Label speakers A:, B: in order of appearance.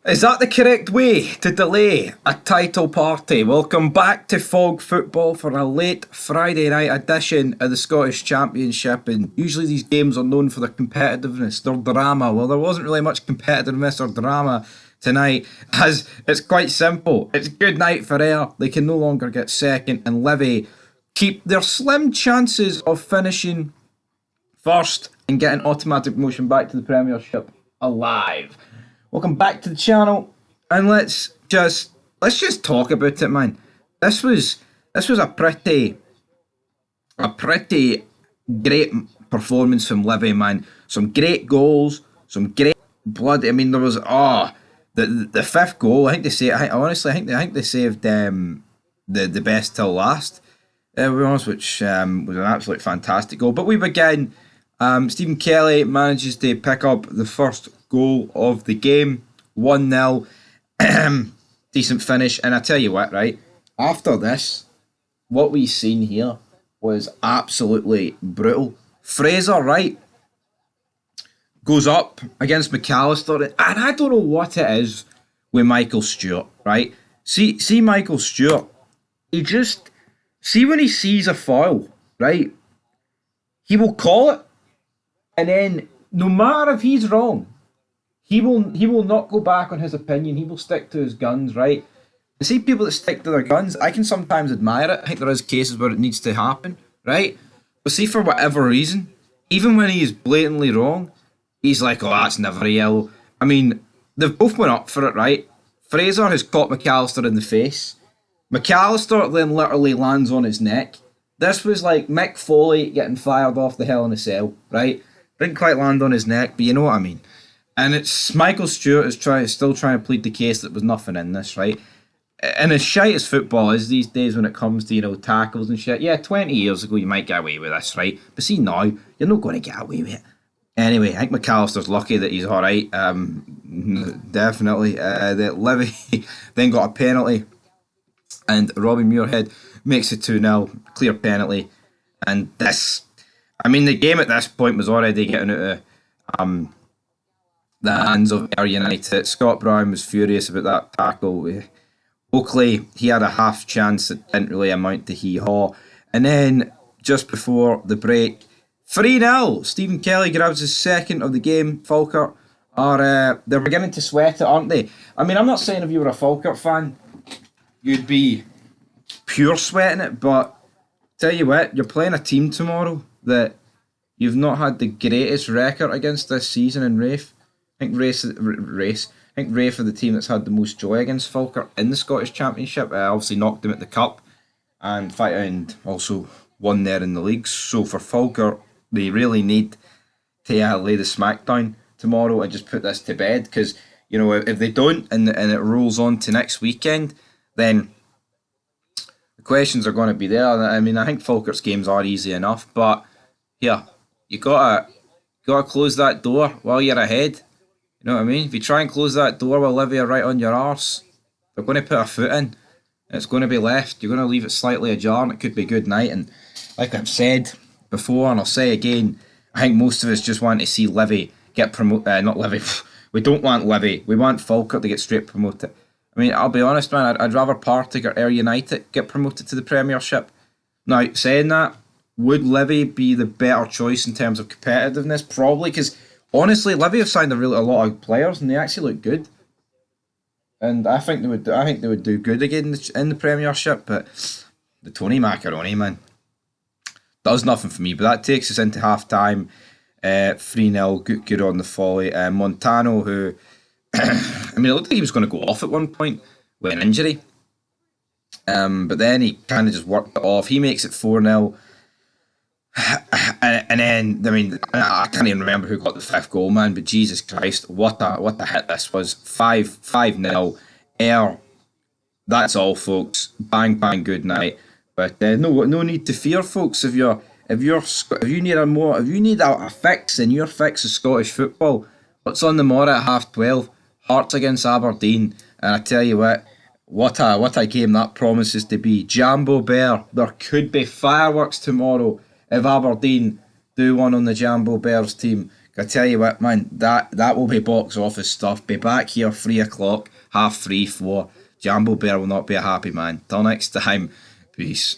A: Is that the correct way to delay a title party? Welcome back to Fog Football for a late Friday night edition of the Scottish Championship. And usually these games are known for their competitiveness, their drama. Well, there wasn't really much competitiveness or drama tonight, as it's quite simple. It's good night for Ayr. They can no longer get second, and Livy keep their slim chances of finishing first and getting automatic promotion back to the Premiership alive. Welcome back to the channel, and let's just talk about it, man. This was a pretty great performance from Livy, man. Some great goals, some great blood. I mean, there was the fifth goal. I think they say. I think they saved the best till last. To be honest, which was an absolute fantastic goal. But we begin. Stephen Kelly manages to pick up the first goal of the game, 1-0. Decent finish. And I tell you what, right? After this, what we seen here was absolutely brutal. Fraser, right, goes up against McAllister. And I don't know what it is with Michael Stewart, right? See Michael Stewart. He just... See when he sees a foul, right? He will call it. And then, no matter if he's wrong, he will not go back on his opinion. He will stick to his guns, right? I see people that stick to their guns. I can sometimes admire it. I think there is cases where it needs to happen, right? But see, for whatever reason, even when he is blatantly wrong, he's like, oh, that's never a yellow. I mean, they've both went up for it, right? Fraser has caught McAllister in the face. McAllister then literally lands on his neck. This was like Mick Foley getting fired off the Hell in a Cell, right? Didn't quite land on his neck, but you know what I mean. And it's Michael Stewart is still trying to plead the case that there was nothing in this, right? And as shite as football is these days when it comes to, tackles and shit, yeah, 20 years ago you might get away with this, right? But see now, you're not going to get away with it. Anyway, I think McAllister's lucky that he's alright. Definitely. That Livy then got a penalty, and Robbie Muirhead makes it 2-0, clear penalty. And the game at this point was already getting out of the hands of Ayr United. Scott Brown was furious about that tackle. Oakley, he had a half chance that didn't really amount to hee-haw. And then, just before the break, 3-0. Stephen Kelly grabs his second of the game. Falkirk they're beginning to sweat it, aren't they? I mean, I'm not saying if you were a Falkirk fan, you'd be pure sweating it, but tell you what, you're playing a team tomorrow that you've not had the greatest record against this season in Rafe. I think Rafe are the team that's had the most joy against Falkirk in the Scottish Championship. Obviously knocked them at the Cup and also won there in the league. So for Falkirk, they really need to lay the smackdown tomorrow and just put this to bed, because if they don't and it rolls on to next weekend, then the questions are going to be there. I mean, I think Falkirk's games are easy enough, but yeah, you gotta close that door while you're ahead. You know what I mean? If you try and close that door while Livy are right on your arse, they're going to put a foot in, and it's going to be left. You're going to leave it slightly ajar, and it could be good night. And like I've said before, and I'll say again, I think most of us just want to see Livy get promoted. Not Livy. We don't want Livy. We want Falkirk to get straight promoted. I mean, I'll be honest, man. I'd rather Partick or Ayr United get promoted to the Premiership. Now, saying that, would Livy be the better choice in terms of competitiveness? Probably, because honestly, Livy have signed a lot of players, and they actually look good. And I think they would do good again in the Premiership. But the Tony Macaroni, man, does nothing for me. But that takes us into half time. 3-0, good on the volley. Montano, who I mean, it looked like he was going to go off at one point with an injury. But then he kind of just worked it off. He makes it 4-0. And then, I mean, I can't even remember who got the fifth goal, man. But Jesus Christ, what a hit this was! 5-0. Ayr. That's all, folks. Bang bang. Good night. But no need to fear, folks. If you need a fix in your fix of Scottish football, what's on the morrow at 12:30? Hearts against Aberdeen, and I tell you what a game that promises to be. Jambo Bear. There could be fireworks tomorrow if Aberdeen do one on the Jambo Bears team, I tell you what, man, that will be box office stuff. Be back here 3 o'clock, half 3, 4. Jambo Bear will not be a happy man. Till next time, peace.